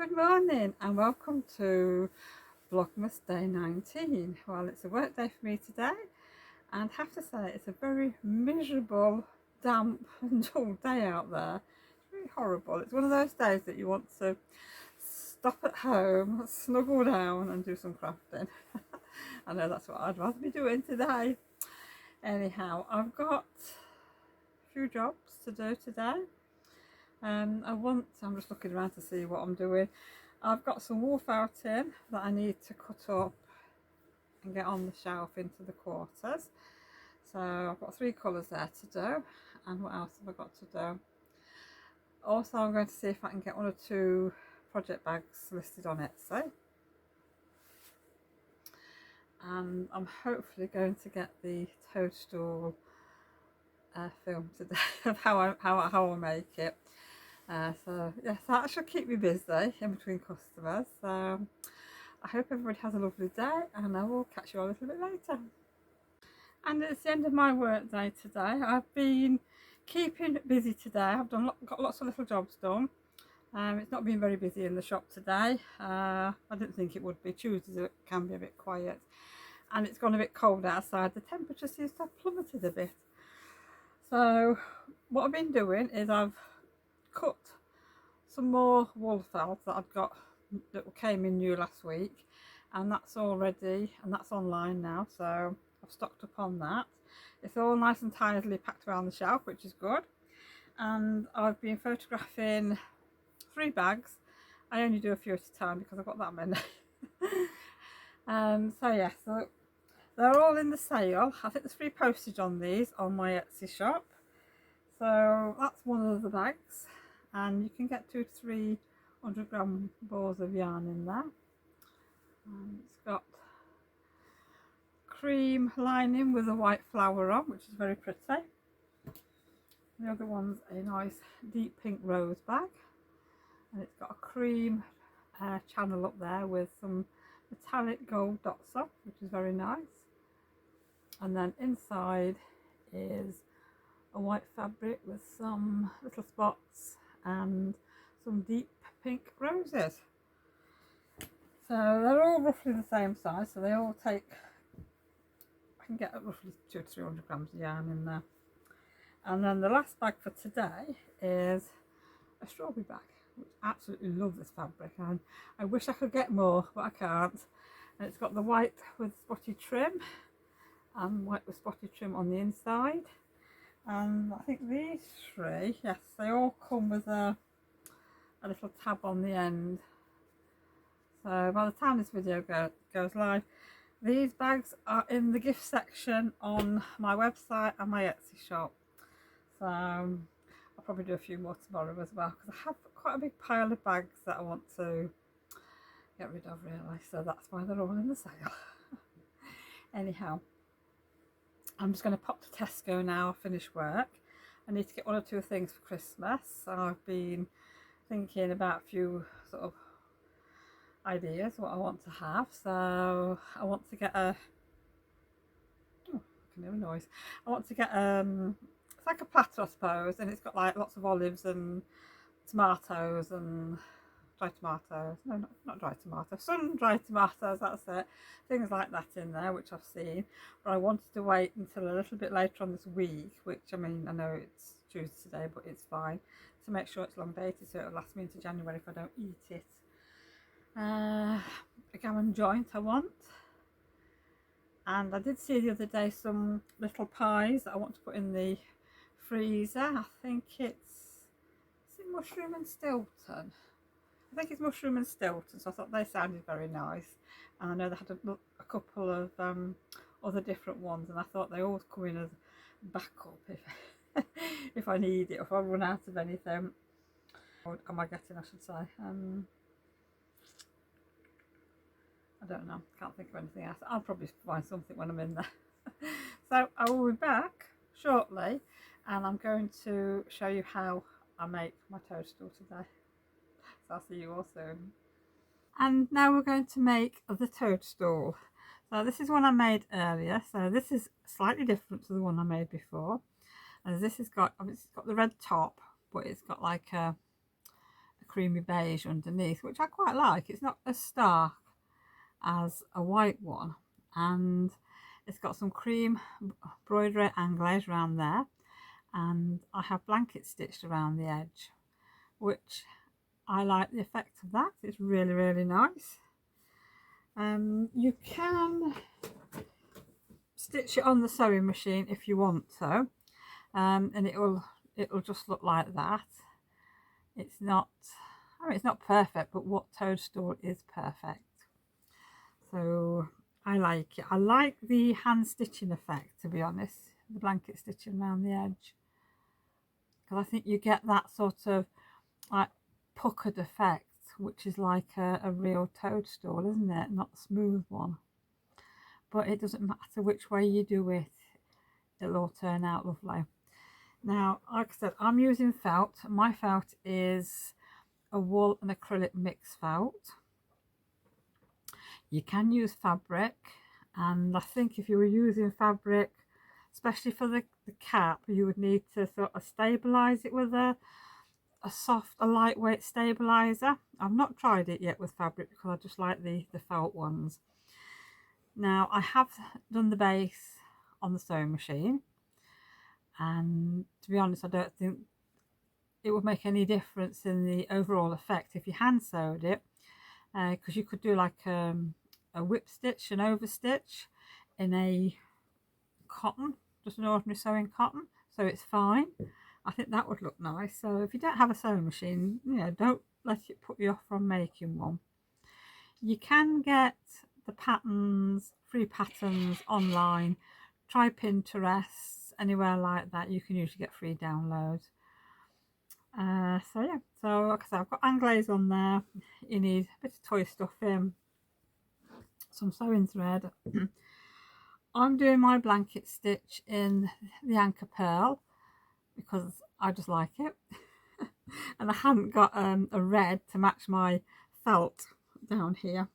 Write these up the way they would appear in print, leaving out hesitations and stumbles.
Good morning and welcome to Vlogmas day 19. Well, it's a work day for me today and I have to say it's a very miserable, damp and dull day out there. It's really horrible. It's one of those days that you want to stop at home, snuggle down and do some crafting. I know that's what I'd rather be doing today. Anyhow, I've got a few jobs to do today. I'm just looking around to see what I'm doing. I've got some wool felting that I need to cut up and get on the shelf into the quarters. So I've got 3 colours there to do. And what else have I got to do? Also, I'm going to see if I can get 1 or 2 project bags listed on Etsy. And I'm hopefully going to get the Toadstool film today of how I make it. So yes, that should keep me busy in between customers. So I hope everybody has a lovely day and I will catch you all a little bit later. And it's the end of my work day today. I've been keeping busy today. I've got lots of little jobs done. It's not been very busy in the shop today. I didn't think it would be. Tuesdays can be a bit quiet. And it's gone a bit cold outside. The temperature seems to have plummeted a bit. So what I've been doing is I've cut some more wool felt that I've got that came in new last week, and that's all ready and that's online now, so I've stocked up on that. It's all nice and tidily packed around the shelf, which is good. And I've been photographing 3 bags. I only do a few at a time because I've got that many. So yeah, so they're all in the sale. I think there's free postage on these on my Etsy shop. So that's one of the bags, and you can get 200 to 300 gram balls of yarn in there. It's got cream lining with a white flower on, which is very pretty. The other one's a nice deep pink rose bag, and it's got a cream channel up there with some metallic gold dots on, which is very nice. And then inside is a white fabric with some little spots and some deep pink roses. So they're all roughly the same size, so they all take, I can get roughly 200 to 300 grams of yarn in there. And then the last bag for today is a strawberry bag, which I absolutely love this fabric, and I wish I could get more, but I can't. And it's got the white with spotty trim and white with spotty trim on the inside. And I think these 3, yes, they all come with a little tab on the end. So by the time this video goes live, these bags are in the gift section on my website and my Etsy shop. So I'll probably do a few more tomorrow as well, because I have quite a big pile of bags that I want to get rid of, really. So that's why they're all in the sale. Anyhow, I'm just going to pop to Tesco now, finish work. I need to get 1 or 2 things for Christmas. So I've been thinking about a few sort of ideas what I want to have. So I want to get a, oh, I can hear a noise. I want to get it's like a platter, I suppose, and it's got like lots of olives and tomatoes and dry tomatoes, no, not dry tomatoes, sun-dried tomatoes, that's it, things like that in there, which I've seen. But I wanted to wait until a little bit later on this week, which, I mean, I know it's Tuesday today, but it's fine, to make sure it's long dated, so it'll last me into January if I don't eat it. A gammon joint I want, and I did see the other day some little pies that I want to put in the freezer. I think it's, is it mushroom and Stilton? I think it's mushroom and Stilton, so I thought they sounded very nice. And I know they had a couple of other different ones, and I thought they always come in as backup if if I need it, or if I run out of anything. What am I getting, I should say? I don't know, can't think of anything else. I'll probably find something when I'm in there. So I will be back shortly, and I'm going to show you how I make my toadstool today. So I'll see you all soon. And now we're going to make the toadstool. So this is one I made earlier. So this is slightly different to the one I made before. And this has got, it's got the red top, but it's got like a creamy beige underneath, which I quite like. It's not as stark as a white one, and it's got some cream embroidery anglaise around there, and I have blanket stitched around the edge, which I like the effect of that. It's really, really nice. You can stitch it on the sewing machine if you want to, and it'll just look like that. It's not, I mean, it's not perfect, but what Toadstool is perfect. So I like it. I like the hand stitching effect, to be honest, the blanket stitching around the edge, because I think you get that sort of like puckered effect, which is like a real Toadstool, isn't it? Not the smooth one. But it doesn't matter which way you do it, it'll all turn out lovely. Now, like I said, I'm using felt. My felt is a wool and acrylic mix felt. You can use fabric, and I think if you were using fabric, especially for the cap, you would need to sort of stabilize it with a lightweight stabilizer. I've not tried it yet with fabric because I just like the felt ones. Now, I have done the base on the sewing machine, and to be honest, I don't think it would make any difference in the overall effect if you hand sewed it, because you could do like a whip stitch, an overstitch in a cotton, just an ordinary sewing cotton, so it's fine. I think that would look nice. So if you don't have a sewing machine, you know, don't let it put you off from making one. You can get the patterns, free patterns online. Try Pinterest, anywhere like that. You can usually get free downloads. So yeah, so like I said, I've got anglaise on there. You need a bit of toy stuffing, some sewing thread. I'm doing my blanket stitch in the anchor pearl because I just like it. And I hadn't got a red to match my felt down here.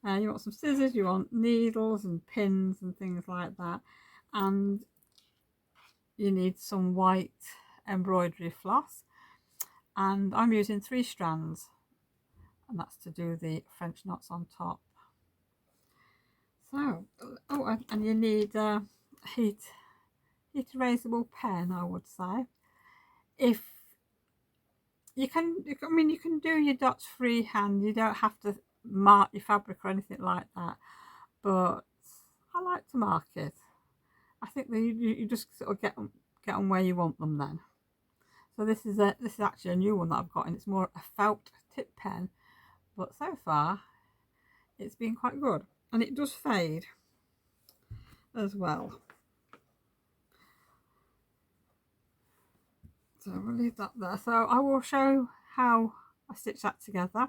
You want some scissors, you want needles and pins and things like that, and you need some white embroidery floss, and I'm using 3 strands, and that's to do the French knots on top. So, oh, and you need a heat erasable pen, I would say. If you can, I mean, you can do your dots freehand. You don't have to mark your fabric or anything like that, but I like to mark it. I think that you just sort of get them where you want them then. So this is actually a new one that I've got, and it's more a felt tip pen, but so far it's been quite good, and it does fade as well. So we'll leave that there. So I will show how I stitch that together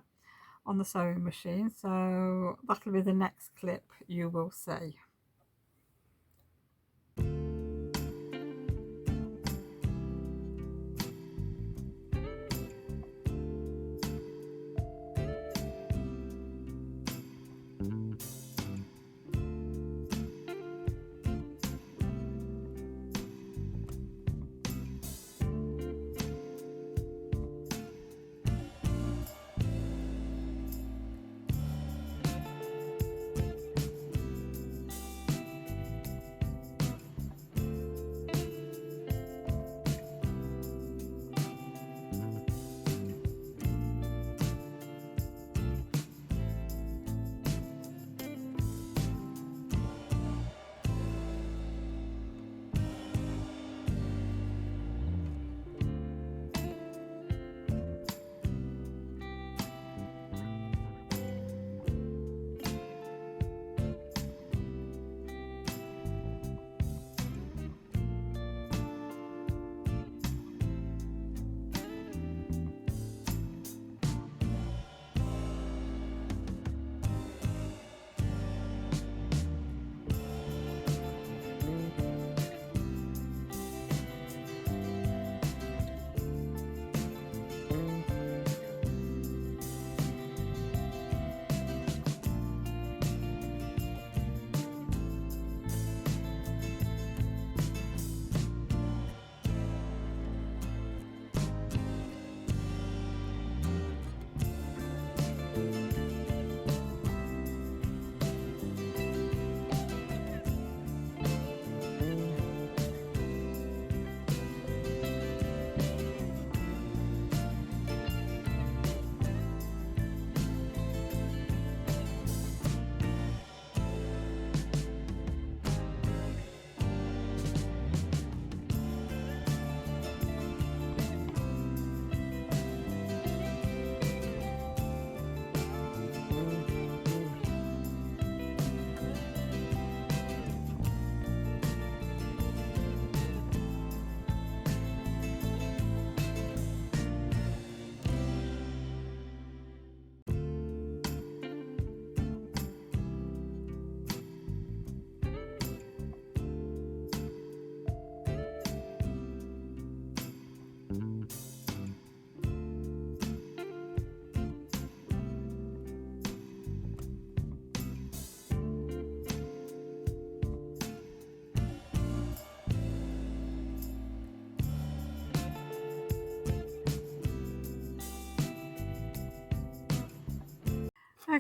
on the sewing machine. So that'll be the next clip you will see.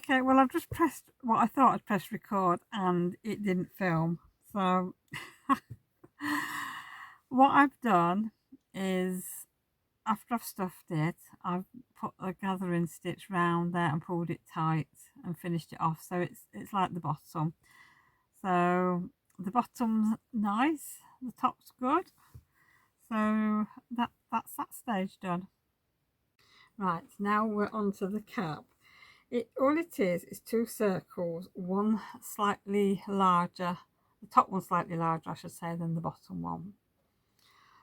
Okay, well I've just pressed what I thought I'd press record and it didn't film. So what I've done is, after I've stuffed it, I've put a gathering stitch round there and pulled it tight and finished it off, so it's like the bottom. So the bottom's nice, the top's good. So that's that stage done. Right, now we're on to the cap. All it is two circles, one slightly larger, the top one slightly larger I should say, than the bottom one.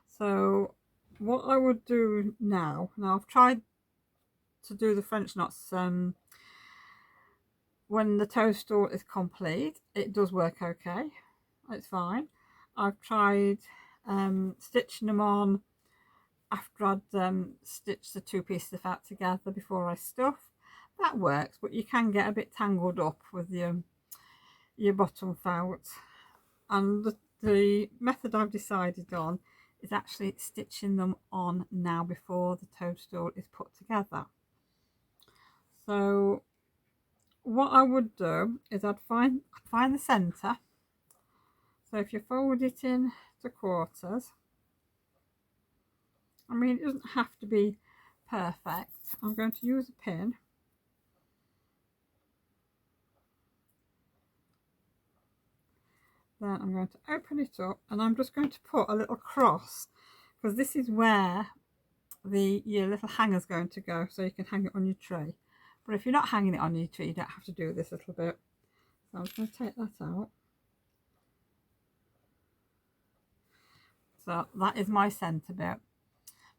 So what I would do now I've tried to do the French knots when the toadstool is complete. It does work okay, it's fine. I've tried stitching them on after I'd stitched the two pieces of felt together before I stuff. That works, but you can get a bit tangled up with your bottom felt. And the method I've decided on is actually stitching them on now before the toadstool is put together. So what I would do is I'd find the centre. So if you fold it in to quarters, I mean, it doesn't have to be perfect. I'm going to use a pin. Then I'm going to open it up and I'm just going to put a little cross, because this is where your little hanger's going to go, so you can hang it on your tree. But if you're not hanging it on your tree, you don't have to do this little bit. So I'm just going to take that out. So that is my centre bit,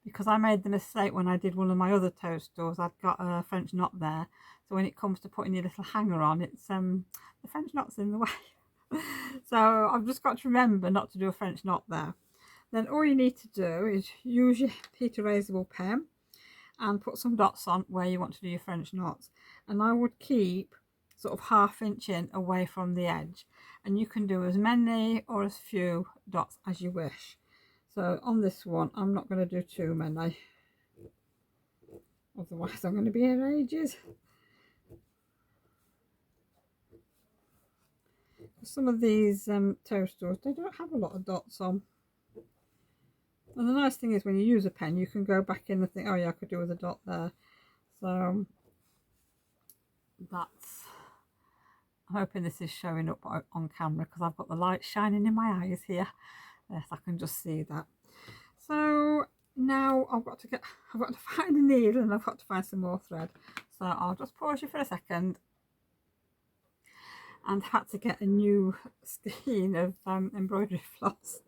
because I made the mistake when I did one of my other toadstools. I'd got a French knot there, so when it comes to putting your little hanger on, it's the French knot's in the way. So I've just got to remember not to do a French knot there. Then all you need to do is use your heat erasable pen and put some dots on where you want to do your French knots. And I would keep sort of ½ inch in away from the edge, and you can do as many or as few dots as you wish. So on this one I'm not going to do too many, otherwise I'm going to be here ages. Some of these toadstools, they don't have a lot of dots on. And the nice thing is, when you use a pen, you can go back in and think, oh yeah, I could do with a dot there. So that's, I'm hoping this is showing up on camera, because I've got the light shining in my eyes here. Yes, I can just see that. So now I've got to find a needle, and I've got to find some more thread. So I'll just pause you for a second. And had to get a new skein of embroidery floss.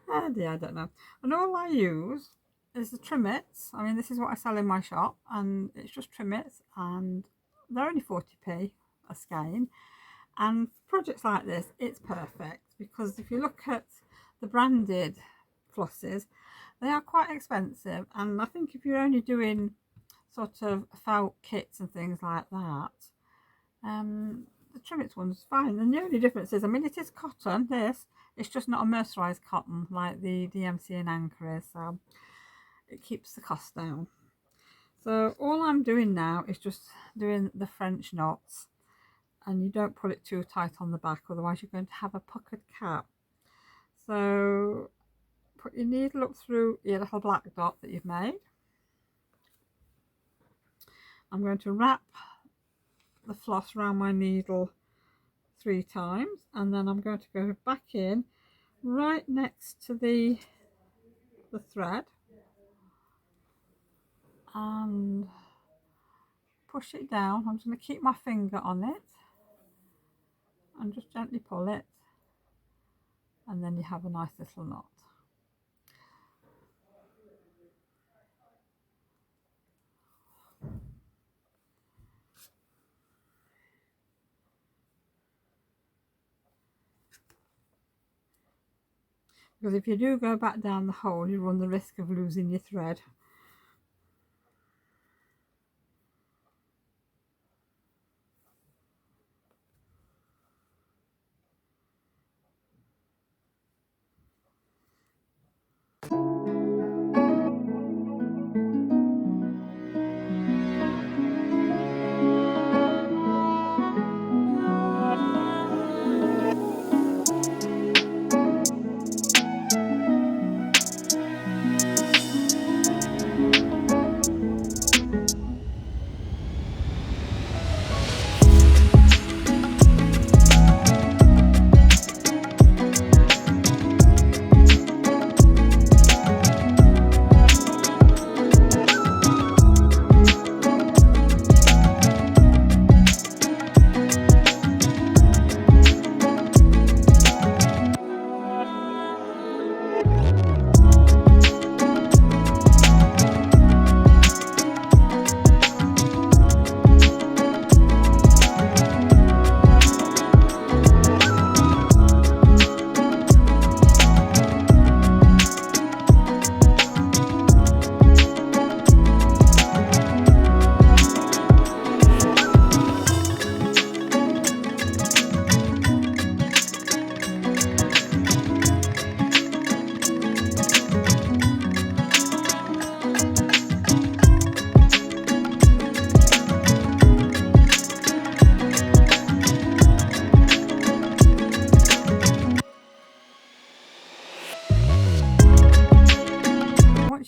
Yeah, I don't know. And all I use is the trimmets. I mean, this is what I sell in my shop, and it's just trimmets, and they're only 40p a skein. And for projects like this, it's perfect, because if you look at the branded flosses, they are quite expensive. And I think if you're only doing sort of felt kits and things like that, the trimmets one's fine. And the only difference is, I mean, it is cotton, this, it's just not a mercerised cotton like the DMC and Anchor is, so it keeps the cost down. So all I'm doing now is just doing the French knots, and you don't pull it too tight on the back, otherwise you're going to have a puckered cap. So put your needle up through your little black dot that you've made. I'm going to wrap the floss around my needle 3 times, and then I'm going to go back in right next to the thread and push it down. I'm just going to keep my finger on it and just gently pull it, and then you have a nice little knot. Because if you do go back down the hole, you run the risk of losing your thread.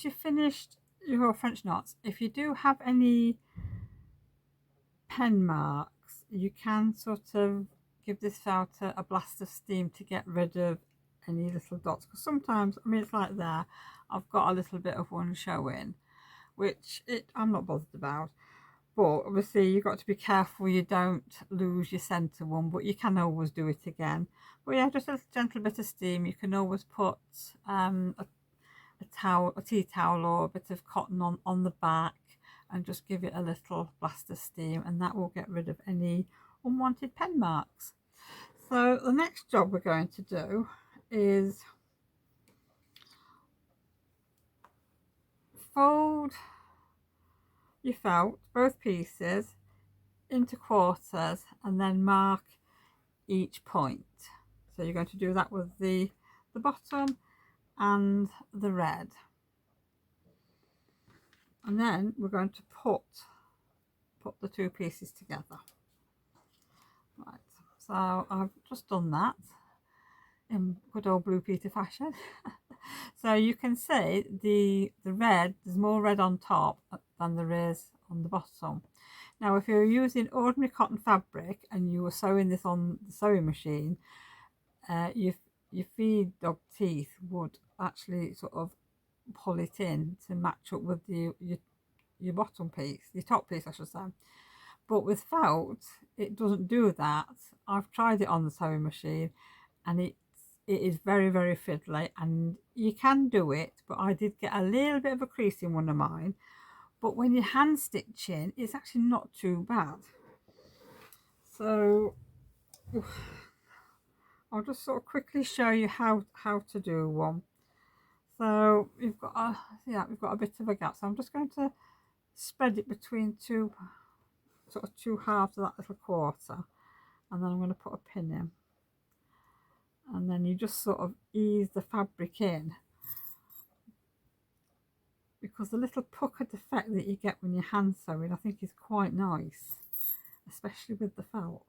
once you've finished your French knots, if you do have any pen marks, you can sort of give this felt a blast of steam to get rid of any little dots, because sometimes, I mean, it's like there, I've got a little bit of one showing, which I'm not bothered about. But obviously you've got to be careful you don't lose your centre one, but you can always do it again. But yeah, just a gentle bit of steam. You can always put a towel, a tea towel or a bit of cotton on the back and just give it a little blast of steam, and that will get rid of any unwanted pen marks. So the next job we're going to do is fold your felt, both pieces, into quarters and then mark each point. So you're going to do that with the bottom and the red, and then we're going to put the two pieces together. Right, so I've just done that in good old Blue Peter fashion. So you can see the red, there's more red on top than there is on the bottom. Now if you're using ordinary cotton fabric and you were sewing this on the sewing machine, your feed dog teeth would actually sort of pull it in to match up with your bottom piece, your top piece I should say. But with felt it doesn't do that. I've tried it on the sewing machine and it is very, very fiddly, and you can do it, but I did get a little bit of a crease in one of mine. But when you're hand stitching, it's actually not too bad. So I'll just sort of quickly show you how to do one. So we've got a bit of a gap, so I'm just going to spread it between two halves of that little quarter, and then I'm going to put a pin in, and then you just sort of ease the fabric in, because the little puckered effect that you get when you're hand sewing I think is quite nice, especially with the felt.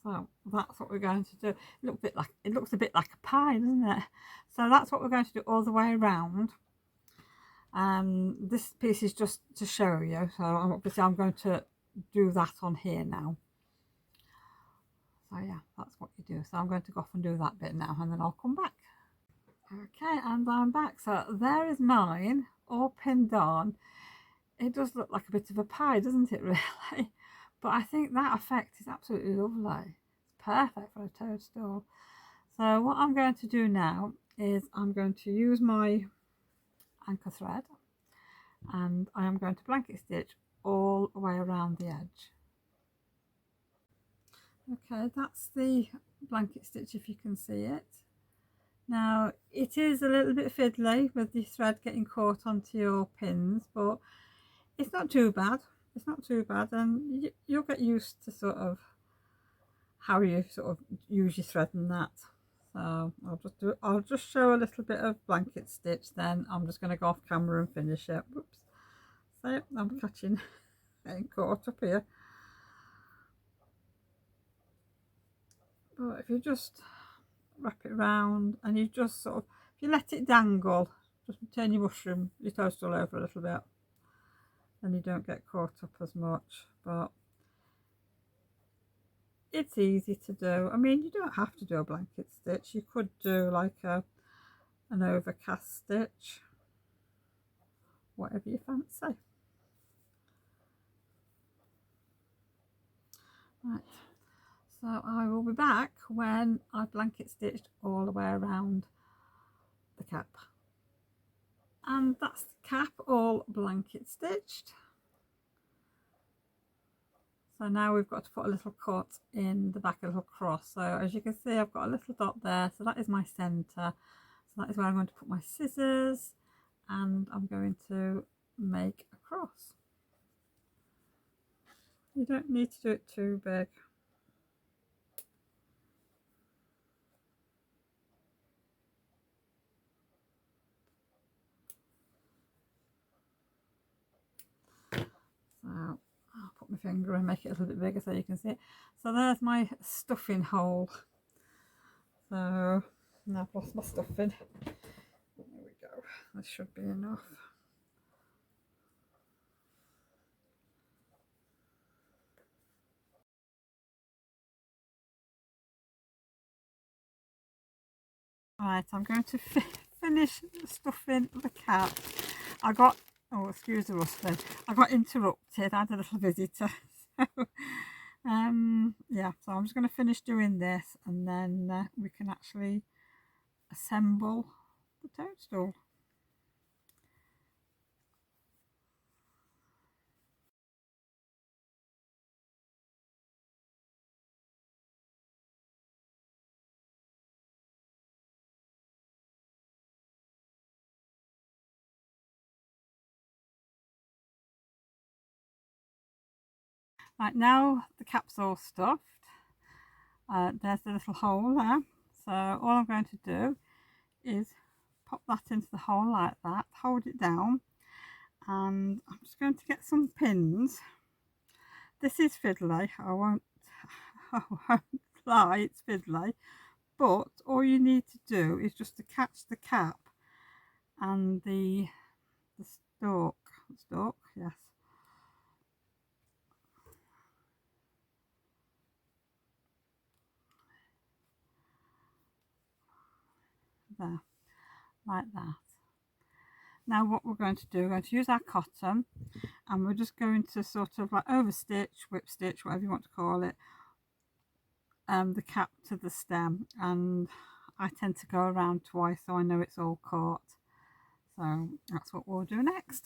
So that's what we're going to do. It looks a bit like a pie, doesn't it? So that's what we're going to do all the way around. This piece is just to show you, so obviously I'm going to do that on here now. So yeah, that's what you do. So I'm going to go off and do that bit now, and then I'll come back. Okay, and I'm back. So there is mine all pinned on. It does look like a bit of a pie, doesn't it, really? But I think that effect is absolutely lovely. It's perfect for a toadstool. So what I'm going to do now is I'm going to use my anchor thread, and I am going to blanket stitch all the way around the edge. Okay, that's the blanket stitch if you can see it. Now it is a little bit fiddly with the thread getting caught onto your pins, but it's not too bad. It's not too bad, and you'll get used to sort of how you sort of use your thread and that. So I'll just show a little bit of blanket stitch, then I'm just going to go off camera and finish it. Whoops. So I'm getting caught up here. But if you just wrap it around and you just sort of, if you let it dangle, just turn your toadstool over a little bit, and you don't get caught up as much. But it's easy to do. I mean, you don't have to do a blanket stitch. You could do like an overcast stitch, whatever you fancy. Right, so I will be back when I've blanket stitched all the way around the cap. And that's the cap all blanket stitched. So now we've got to put a little cut in the back, a little cross. So as you can see, I've got a little dot there, so that is my centre. So that is where I'm going to put my scissors, and I'm going to make a cross. You don't need to do it too big. So I'll put my finger and make it a little bit bigger so you can see it. So there's my stuffing hole. So And I've lost my stuffing. There we go. This should be enough. Right, I'm going to finish stuffing the cat. I got, oh excuse the rustling, I got interrupted. I had a little visitor. So, yeah, so I'm just going to finish doing this and then we can actually assemble the toadstool. Right, now the cap's all stuffed. There's the little hole there. So all I'm going to do is pop that into the hole like that, hold it down, and I'm just going to get some pins. This is fiddly, I won't lie, it's fiddly, but all you need to do is just to catch the cap and the stalk, yes. There, like that. Now what we're going to do, we're going to use our cotton and we're just going to sort of like overstitch, whip stitch, whatever you want to call it, the cap to the stem, and I tend to go around twice so I know it's all caught. So that's what we'll do next.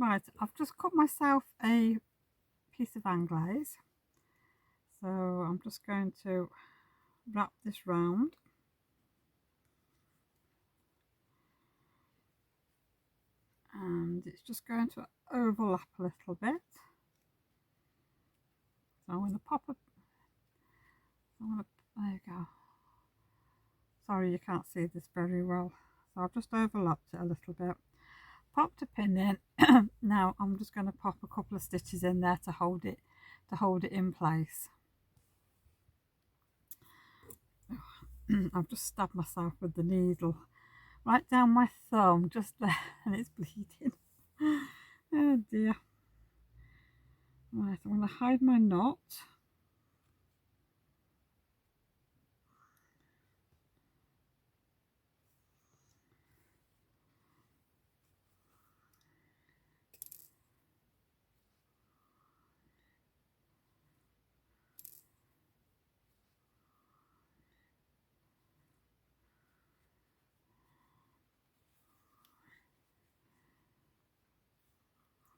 Right, I've just cut myself a piece of anglaise, so I'm just going to wrap this round, and it's just going to overlap a little bit. So I'm going to pop there you go. Sorry you can't see this very well, so I've just overlapped it a little bit. Popped a pin in. Now I'm just going to pop a couple of stitches in there to hold it in place. I've just stabbed myself with the needle right down my thumb, just there, and it's bleeding. Oh dear. Right, I'm going to hide my knot.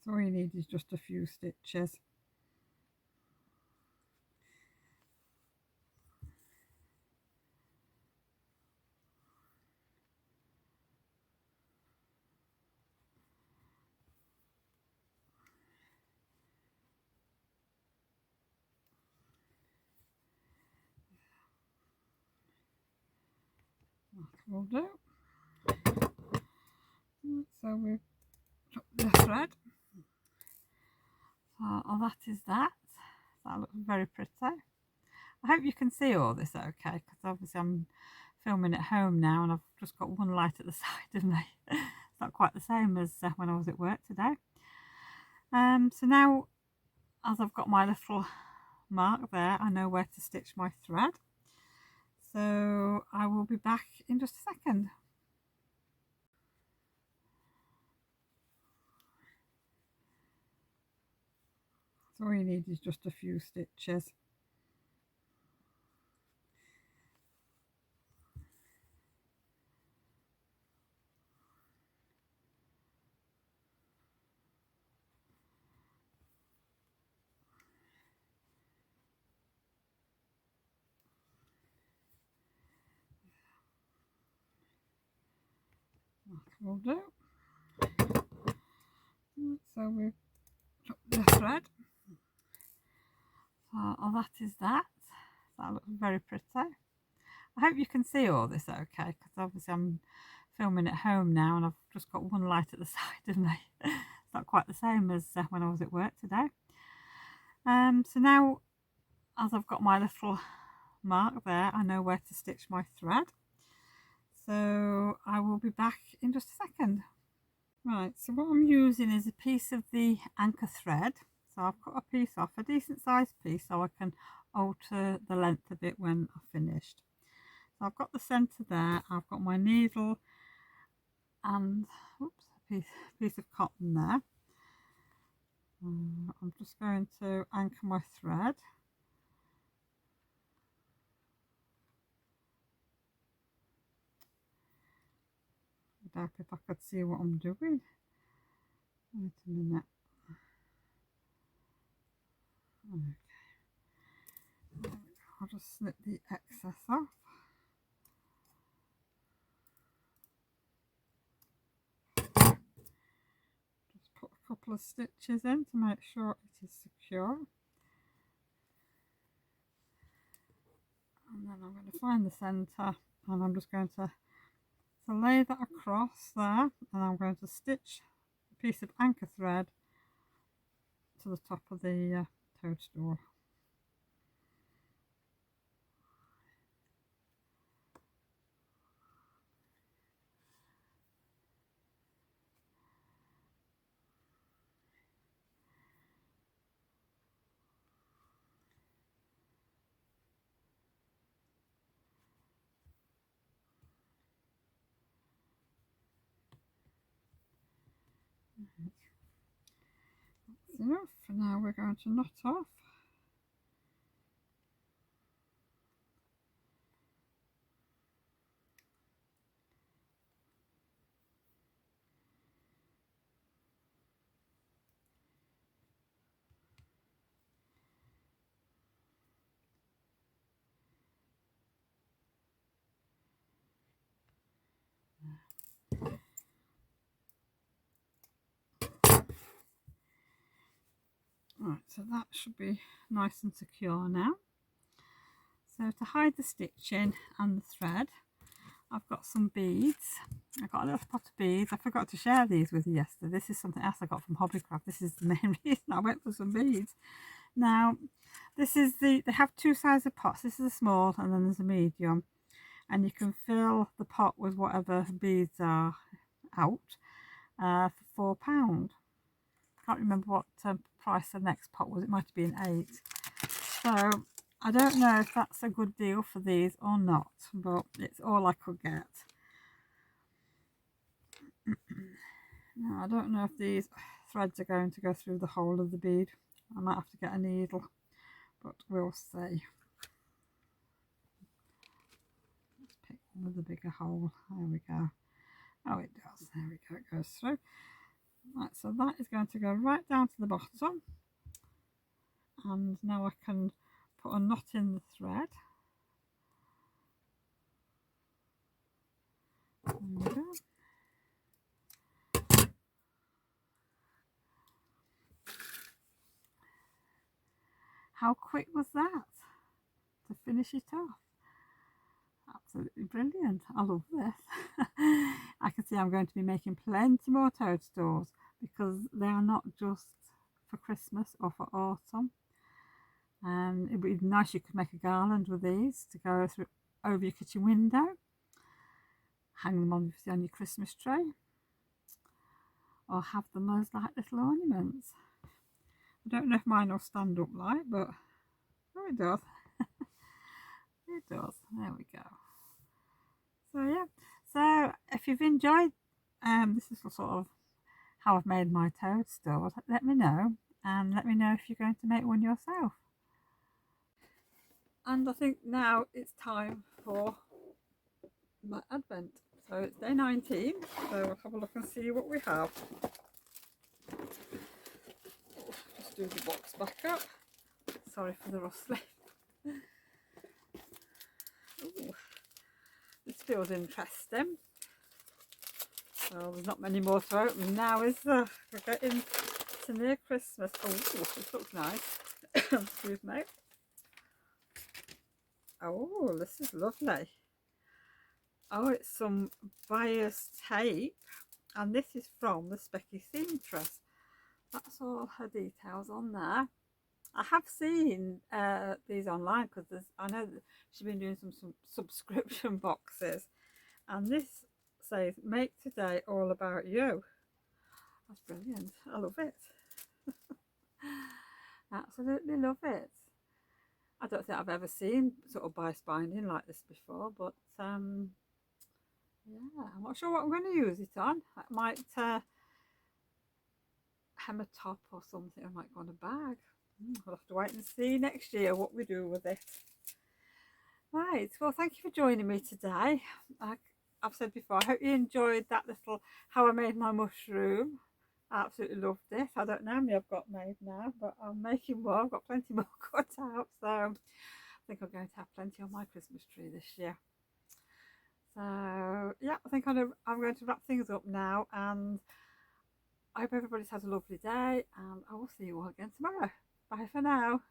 So all you need is just a few stitches. That will do. So we've got the thread. So that is that. That looks very pretty. I hope you can see all this okay, because obviously I'm filming at home now, and I've just got one light at the side of me. It's not quite the same as when I was at work today. So now, as I've got my little mark there, I know where to stitch my thread. So I will be back in just a second. So all you need is just a few stitches. That will do. So we've got the thread. So that is that. That looks very pretty. I hope you can see all this okay, because obviously I'm filming at home now, and I've just got one light at the side of me. It's not quite the same as when I was at work today. So now, as I've got my little mark there, I know where to stitch my thread. So I will be back in just a second. Right, so what I'm using is a piece of the anchor thread. So I've cut a piece off, a decent sized piece, so I can alter the length a bit when I've finished. So I've got the centre there, I've got my needle and a piece of cotton there. I'm just going to anchor my thread. I doubt if I could see what I'm doing. Wait a minute. Okay. I'll just snip the excess off. Just put a couple of stitches in to make sure it is secure. And then I'm going to find the centre, and I'm just going to lay that across there, and I'm going to stitch a piece of anchor thread to the top of the toadstool. That's enough. For now we're going to knot off. Right, so that should be nice and secure now. So to hide the stitching and the thread, I've got some beads. I've got a little pot of beads. I forgot to share these with you yesterday. This is something else I got from Hobbycraft. This is the main reason I went for some beads. Now, this is they have two sizes of pots. This is a small and then there's a medium. And you can fill the pot with whatever beads are out for £4. Can't remember what price the next pot was. It might have been £8. So I don't know if that's a good deal for these or not, but it's all I could get. Now I don't know if these threads are going to go through the hole of the bead. I might have to get a needle, but we'll see. Let's pick one with a bigger hole. There we go. Oh, it does. There we go. It goes through. Right, so that is going to go right down to the bottom. And now I can put a knot in the thread. There we go. How quick was that to finish it off? Absolutely brilliant. I love this. I can see I'm going to be making plenty more toadstools because they are not just for Christmas or for autumn. It would be nice, you could make a garland with these to go through over your kitchen window. hang them on your Christmas tree, or have them as like little ornaments. I don't know if mine will stand up like, but oh, it does. It does. There we go. So yeah. So if you've enjoyed this is sort of how I've made my toadstool, let me know, and let me know if you're going to make one yourself. And I think now it's time for my advent. So it's day 19, so we'll have a look and see what we have. Just do the box back up. Sorry for the rustling. Ooh, this feels interesting. Well, there's not many more to open now, is there? We're getting to near Christmas. Oh, this looks nice. Excuse me. Oh, this is lovely. Oh, it's some bias tape, and this is from the Specky Seamstress. That's all her details on there. I have seen these online because I know that she's been doing some subscription boxes, and this says "Make today all about you." That's brilliant. I love it. Absolutely love it. I don't think I've ever seen sort of bias binding like this before, but yeah, I'm not sure what I'm going to use it on. I might hem a top or something. I might go on a bag. I'll have to wait and see next year what we do with it. Right, well, thank you for joining me today. I've said before, I hope you enjoyed that little how I made my mushroom. I absolutely loved it. I don't know how many I've got made now, but I'm making more. I've got plenty more cut out, so I think I'm going to have plenty on my Christmas tree this year. So yeah, I think I'm going to wrap things up now, and I hope everybody's had a lovely day, and I will see you all again tomorrow. Bye for now.